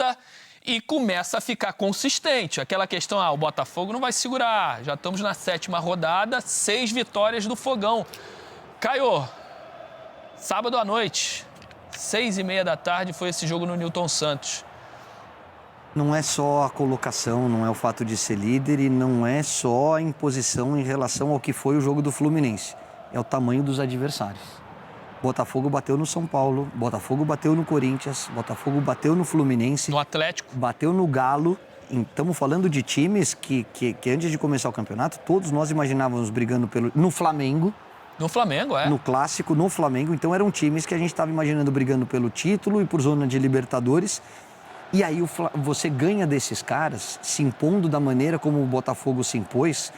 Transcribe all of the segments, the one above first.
volta e começa a ficar consistente. Aquela questão, o Botafogo não vai segurar. Já estamos na 7ª rodada, 6 vitórias do Fogão. Caio, sábado à noite, 6h30 da tarde, foi esse jogo no Newton Santos. Não é só a colocação, não é o fato de ser líder e não é só a imposição em relação ao que foi o jogo do Fluminense. É o tamanho dos adversários. Botafogo bateu no São Paulo, Botafogo bateu no Corinthians, Botafogo bateu no Fluminense. No Atlético. Bateu no Galo. Estamos falando de times que antes de começar o campeonato, todos nós imaginávamos brigando no Flamengo. No Flamengo, No Clássico, no Flamengo. Então eram times que a gente estava imaginando brigando pelo título e por zona de Libertadores. E aí você ganha desses caras, se impondo da maneira como o Botafogo se impôs,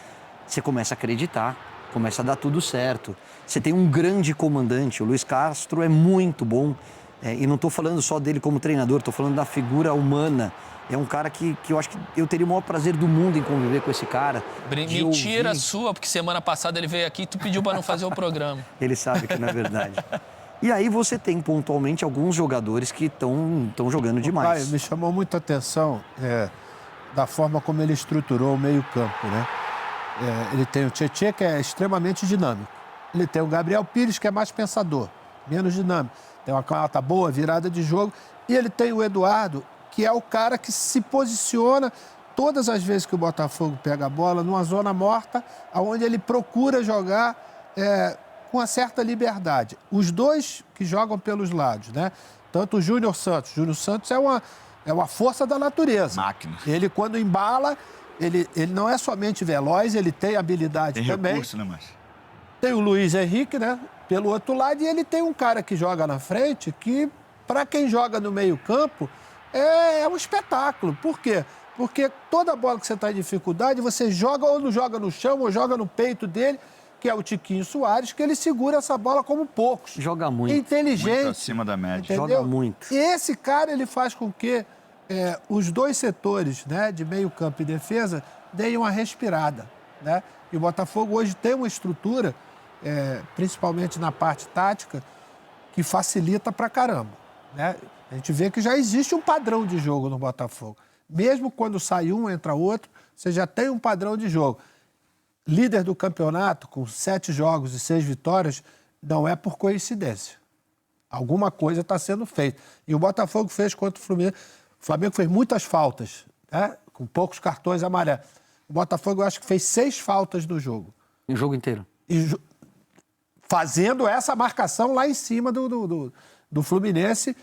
você começa a acreditar, começa a dar tudo certo. Você tem um grande comandante, o Luiz Castro é muito bom. E não estou falando só dele como treinador, estou falando da figura humana. É um cara que eu acho que eu teria o maior prazer do mundo em conviver com esse cara. Mentira sua, porque semana passada ele veio aqui e tu pediu para não fazer o programa. Ele sabe que não é verdade. E aí você tem pontualmente alguns jogadores que estão jogando demais. Pai, me chamou muita atenção da forma como ele estruturou o meio-campo, né? Ele tem o Tietê, que é extremamente dinâmico. Ele tem o Gabriel Pires, que é mais pensador, menos dinâmico. Tem uma canhota boa, virada de jogo. E ele tem o Eduardo, que é o cara que se posiciona todas as vezes que o Botafogo pega a bola numa zona morta, onde ele procura jogar com uma certa liberdade. Os dois que jogam pelos lados, né? Tanto o Júnior Santos. Júnior Santos é uma força da natureza. Máquina. Ele, quando embala, ele não é somente veloz, ele tem habilidade também. Tem recurso, né, Márcio? Tem o Luiz Henrique, né? Pelo outro lado, e ele tem um cara que joga na frente que, para quem joga no meio-campo, é um espetáculo. Por quê? Porque toda bola que você está em dificuldade, você joga ou não joga no chão, ou joga no peito dele, que é o Tiquinho Soares, que ele segura essa bola como poucos. Joga muito. Inteligente. Muito acima da média. Entendeu? Joga muito. E esse cara, ele faz com que os dois setores, né, de meio campo e defesa, deem uma respirada, né? E o Botafogo hoje tem uma estrutura, principalmente na parte tática, que facilita pra caramba, né? A gente vê que já existe um padrão de jogo no Botafogo. Mesmo quando sai um, entra outro, você já tem um padrão de jogo. Líder do campeonato, com 7 jogos e 6 vitórias, não é por coincidência. Alguma coisa está sendo feita. E o Botafogo fez contra o Fluminense. O Flamengo fez muitas faltas, né? Com poucos cartões amarelos. O Botafogo, eu acho que fez 6 faltas no jogo. O jogo inteiro. E fazendo essa marcação lá em cima do Fluminense.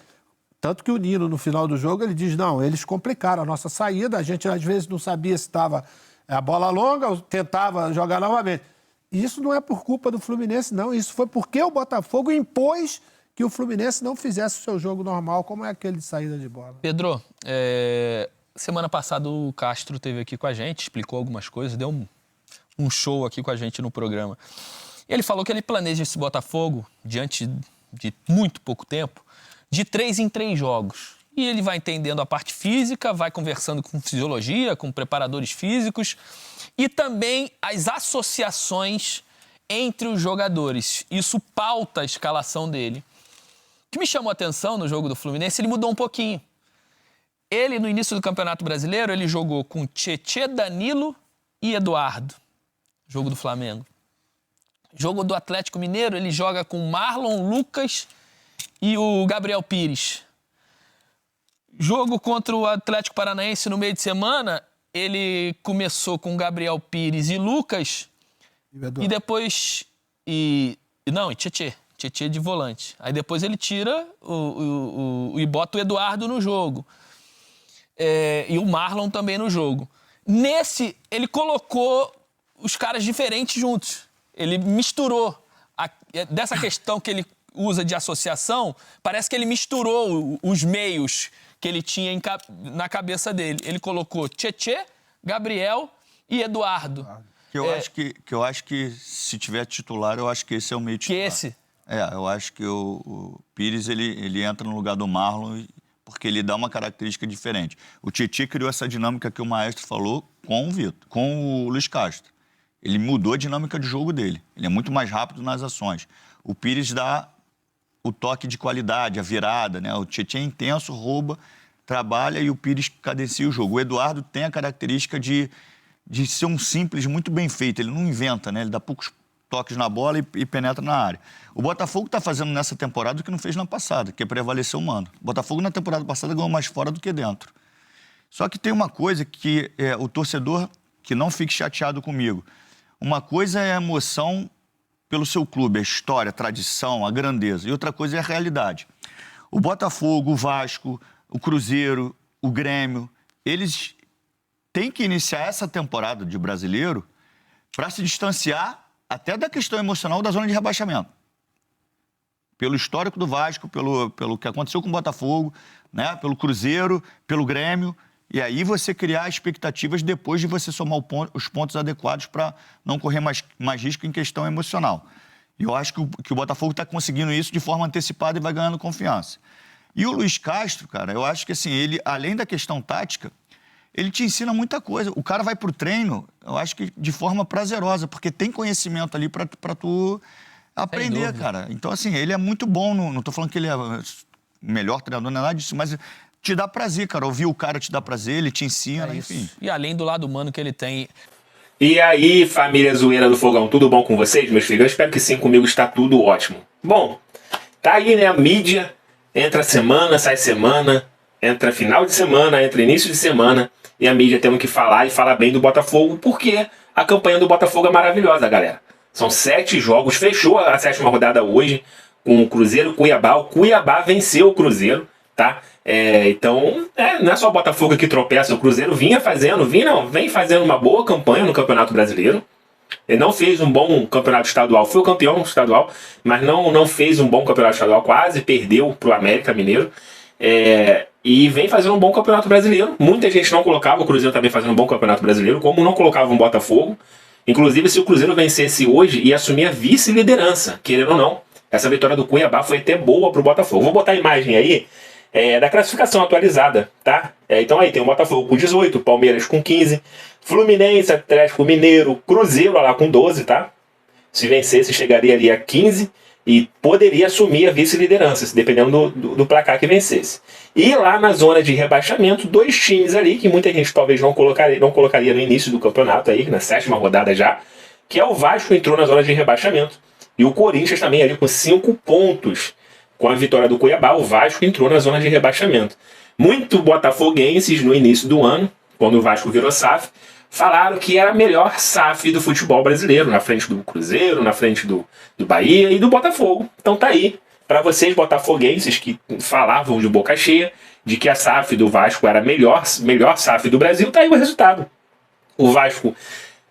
Tanto que o Nino, no final do jogo, ele diz, não, eles complicaram a nossa saída, a gente às vezes não sabia se estava a bola longa, tentava jogar novamente. E isso não é por culpa do Fluminense, não. Isso foi porque o Botafogo impôs que o Fluminense não fizesse o seu jogo normal, como é aquele de saída de bola. Pedro, semana passada o Castro esteve aqui com a gente, explicou algumas coisas, deu um show aqui com a gente no programa. Ele falou que ele planeja esse Botafogo, diante de muito pouco tempo, de 3 em 3 jogos. E ele vai entendendo a parte física, vai conversando com fisiologia, com preparadores físicos e também as associações entre os jogadores. Isso pauta a escalação dele. O que me chamou a atenção no jogo do Fluminense, ele mudou um pouquinho. Ele, no início do Campeonato Brasileiro, ele jogou com Tietê, Danilo e Eduardo. Jogo do Flamengo. Jogo do Atlético Mineiro, ele joga com Marlon, Lucas e o Gabriel Pires. Jogo contra o Atlético Paranaense no meio de semana, ele começou com Gabriel Pires e Lucas e depois... E Tietê. Tietê de volante. Aí depois ele tira e bota o Eduardo no jogo. E o Marlon também no jogo. Nesse, ele colocou os caras diferentes juntos. Ele misturou. Dessa questão que ele usa de associação, parece que ele misturou os meios que ele tinha na cabeça dele. Ele colocou Tietê, Gabriel e Eduardo. Eu acho que se tiver titular, eu acho que esse é o meio titular. Que esse? Eu acho que o Pires, ele entra no lugar do Marlon porque ele dá uma característica diferente. O Tietê criou essa dinâmica que o Maestro falou com o Vitor, com o Luiz Castro. Ele mudou a dinâmica de jogo dele. Ele é muito mais rápido nas ações. O Pires dá o toque de qualidade, a virada, né? O Tietê é intenso, rouba, trabalha e o Pires cadencia o jogo. O Eduardo tem a característica de ser um simples muito bem feito. Ele não inventa, né? Ele dá poucos toques na bola e penetra na área. O Botafogo está fazendo nessa temporada o que não fez na passada, que é prevalecer o mando. O Botafogo na temporada passada ganhou mais fora do que dentro. Só que tem uma coisa que o torcedor, que não fique chateado comigo, uma coisa é a emoção pelo seu clube, a história, a tradição, a grandeza, e outra coisa é a realidade. O Botafogo, o Vasco, o Cruzeiro, o Grêmio, eles têm que iniciar essa temporada de brasileiro para se distanciar até da questão emocional da zona de rebaixamento. Pelo histórico do Vasco, pelo que aconteceu com o Botafogo, né? Pelo Cruzeiro, pelo Grêmio. E aí você criar expectativas depois de você somar os pontos adequados para não correr mais risco em questão emocional. E eu acho que o Botafogo está conseguindo isso de forma antecipada e vai ganhando confiança. E o Luiz Castro, cara, eu acho que assim, ele, além da questão tática, ele te ensina muita coisa. O cara vai pro treino, eu acho que de forma prazerosa, porque tem conhecimento ali para tu aprender, cara. Então, assim, ele é muito bom. Não tô falando que ele é o melhor treinador, não é nada disso, mas te dá prazer, cara. Ouvir o cara te dá prazer, ele te ensina, enfim. E além do lado humano que ele tem. E aí, família zoeira do Fogão, tudo bom com vocês, meus filhos? Eu espero que sim, comigo está tudo ótimo. Bom, tá aí, né, a mídia, entra semana, sai semana, entra final de semana, entra início de semana, e a mídia temos que falar e falar bem do Botafogo, porque a campanha do Botafogo é maravilhosa, galera. São 7 jogos, fechou a 7ª rodada hoje, com o Cruzeiro, Cuiabá. O Cuiabá venceu o Cruzeiro, tá? Então, não é só o Botafogo que tropeça, o Cruzeiro vem fazendo uma boa campanha no Campeonato Brasileiro. Ele não fez um bom campeonato estadual, foi o campeão estadual, mas não fez um bom campeonato estadual, quase perdeu para o América Mineiro. E vem fazendo um bom campeonato brasileiro. Muita gente não colocava o Cruzeiro também fazendo um bom campeonato brasileiro, como não colocava o Botafogo. Inclusive, se o Cruzeiro vencesse hoje, ia assumir a vice-liderança, querendo ou não. Essa vitória do Cuiabá foi até boa pro Botafogo. Vou botar a imagem aí da classificação atualizada, tá? Então aí tem o Botafogo com 18, Palmeiras com 15, Fluminense, Atlético Mineiro, Cruzeiro lá com 12, tá? Se vencesse, chegaria ali a 15 e poderia assumir a vice-liderança, dependendo do placar que vencesse. E lá na zona de rebaixamento, 2 times ali, que muita gente talvez não colocaria no início do campeonato, aí, na 7ª rodada já, que é o Vasco, entrou na zona de rebaixamento. E o Corinthians também ali com 5 pontos. Com a vitória do Cuiabá, o Vasco entrou na zona de rebaixamento. Muito botafoguenses no início do ano, quando o Vasco virou SAF, falaram que era a melhor SAF do futebol brasileiro, na frente do Cruzeiro, na frente do Bahia e do Botafogo. Então tá aí, para vocês botafoguenses que falavam de boca cheia, de que a SAF do Vasco era a melhor SAF do Brasil, tá aí o resultado. O Vasco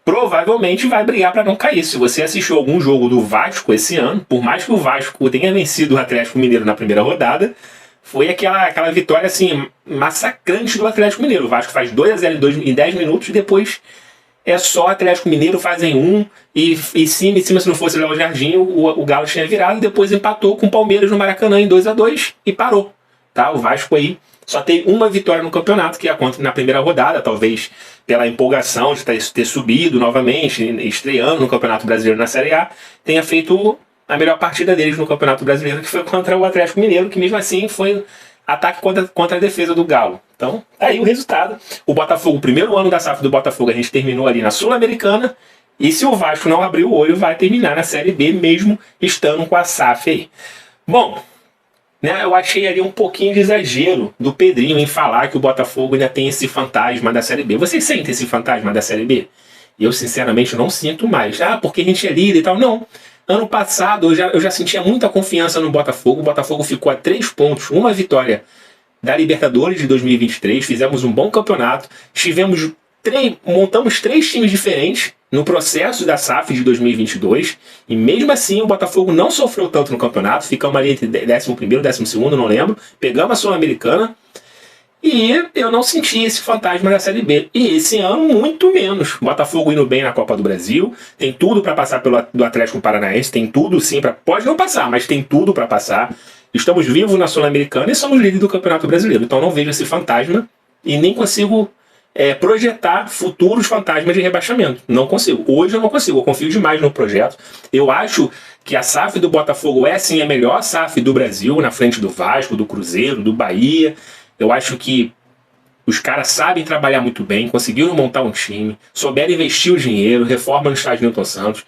provavelmente vai brigar para não cair. Se você assistiu algum jogo do Vasco esse ano, por mais que o Vasco tenha vencido o Atlético Mineiro na primeira rodada, foi aquela vitória assim, massacrante do Atlético Mineiro. O Vasco faz 2-0 em 10 minutos e depois é só o Atlético Mineiro fazem 1 e em cima, se não fosse o Léo Jardim, o Galo tinha virado e depois empatou com o Palmeiras no Maracanã em 2-2 e parou. Tá? O Vasco aí só tem uma vitória no campeonato, que é na primeira rodada, talvez pela empolgação de ter subido novamente, estreando no Campeonato Brasileiro na Série A, tenha feito a melhor partida deles no Campeonato Brasileiro, que foi contra o Atlético Mineiro, que mesmo assim foi ataque contra a defesa do Galo. Então, tá aí o resultado. O Botafogo, o primeiro ano da SAF do Botafogo, a gente terminou ali na Sul-Americana, e se o Vasco não abrir o olho, vai terminar na Série B, mesmo estando com a SAF aí. Bom, eu achei ali um pouquinho de exagero do Pedrinho em falar que o Botafogo ainda tem esse fantasma da Série B. Vocês sentem esse fantasma da Série B? Eu, sinceramente, não sinto mais. Porque a gente é líder e tal. Não. Ano passado, eu já sentia muita confiança no Botafogo. O Botafogo ficou a 3 pontos, uma vitória da Libertadores de 2023. Fizemos um bom campeonato. Montamos 3 times diferentes no processo da SAF de 2022, e mesmo assim o Botafogo não sofreu tanto no campeonato, ficamos ali entre 11º e 12º, não lembro, pegamos a Sul-Americana, e eu não senti esse fantasma da Série B. E esse ano, muito menos. O Botafogo indo bem na Copa do Brasil, tem tudo para passar do Atlético Paranaense, tem tudo sim, pode não passar, mas tem tudo para passar. Estamos vivos na Sul-Americana e somos líderes do Campeonato Brasileiro, então não vejo esse fantasma e nem consigo projetar futuros fantasmas de rebaixamento. Não consigo. Hoje eu não consigo. Eu confio demais no projeto. Eu acho que a SAF do Botafogo é sim a melhor SAF do Brasil, na frente do Vasco, do Cruzeiro, do Bahia. Eu acho que os caras sabem trabalhar muito bem, conseguiram montar um time, souberam investir o dinheiro, reforma no estádio Newton Santos,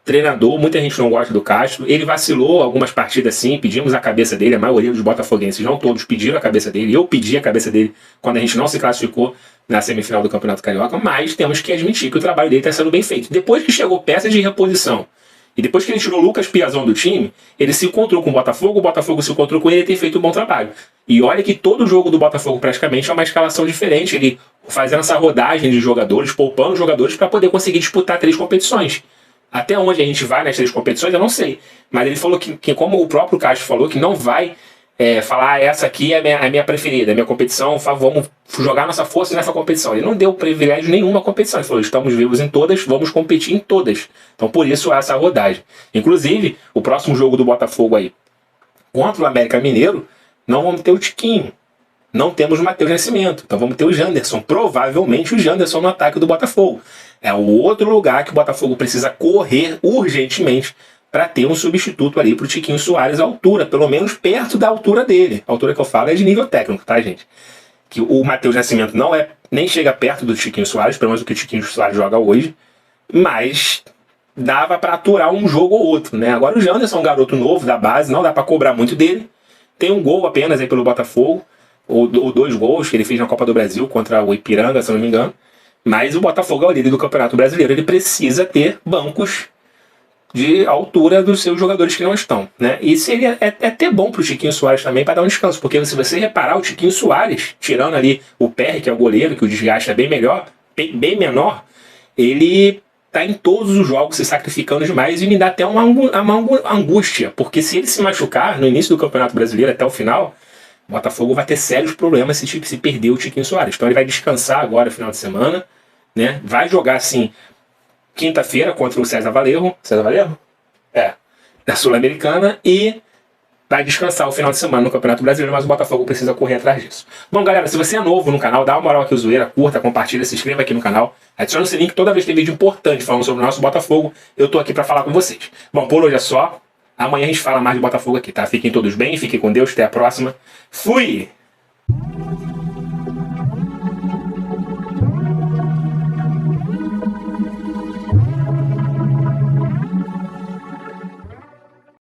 treinador, muita gente não gosta do Castro, ele vacilou algumas partidas sim, pedimos a cabeça dele, a maioria dos botafoguenses, não todos, pediram a cabeça dele, eu pedi a cabeça dele quando a gente não se classificou na semifinal do Campeonato Carioca, mas temos que admitir que o trabalho dele está sendo bem feito. Depois que chegou peças de reposição, e depois que ele tirou o Lucas Piazon do time, ele se encontrou com o Botafogo se encontrou com ele e tem feito um bom trabalho. E olha que todo jogo do Botafogo praticamente é uma escalação diferente, ele fazendo essa rodagem de jogadores, poupando jogadores para poder conseguir disputar 3 competições. Até onde a gente vai nas 3 competições, eu não sei. Mas ele falou que como o próprio Castro falou, que não vai falar essa aqui é a minha preferida, a minha competição, vamos jogar nossa força nessa competição. Ele não deu privilégio nenhuma competição. Ele falou, estamos vivos em todas, vamos competir em todas. Então por isso essa rodagem. Inclusive, o próximo jogo do Botafogo aí, contra o América Mineiro, não vamos ter o Tiquinho. Não temos o Matheus Nascimento. Então vamos ter o Janderson. Provavelmente o Janderson no ataque do Botafogo. É o outro lugar que o Botafogo precisa correr urgentemente para ter um substituto ali para o Tiquinho Soares à altura, pelo menos perto da altura dele. A altura que eu falo é de nível técnico, tá, gente? Que o Matheus Nascimento nem chega perto do Tiquinho Soares, pelo menos o que o Tiquinho Soares joga hoje, mas dava para aturar um jogo ou outro, né? Agora o Janderson é um garoto novo da base, não dá para cobrar muito dele. Tem um gol apenas aí pelo Botafogo, ou 2 gols que ele fez na Copa do Brasil contra o Ipiranga, se não me engano. Mas o Botafogo é o líder do Campeonato Brasileiro, ele precisa ter bancos de altura dos seus jogadores que não estão, né? E seria até bom pro Tiquinho Soares também para dar um descanso, porque se você reparar, o Tiquinho Soares, tirando ali o PR, que é o goleiro, que o desgaste é bem menor, ele tá em todos os jogos se sacrificando demais e me dá até uma angústia, porque se ele se machucar no início do Campeonato Brasileiro até o final, o Botafogo vai ter sérios problemas se perder o Tiquinho Soares. Então ele vai descansar agora no final de semana, né? Vai jogar assim quinta-feira contra o César Valerro. César Valerro? Da Sul-Americana, e vai descansar o final de semana no Campeonato Brasileiro, mas o Botafogo precisa correr atrás disso. Bom, galera, se você é novo no canal, dá uma moral aqui, o Zoeira, curta, compartilha, se inscreva aqui no canal, adiciona esse link toda vez que tem vídeo importante falando sobre o nosso Botafogo, eu tô aqui pra falar com vocês. Bom, por hoje é só, amanhã a gente fala mais de Botafogo aqui, tá? Fiquem todos bem, fiquem com Deus, até a próxima. Fui!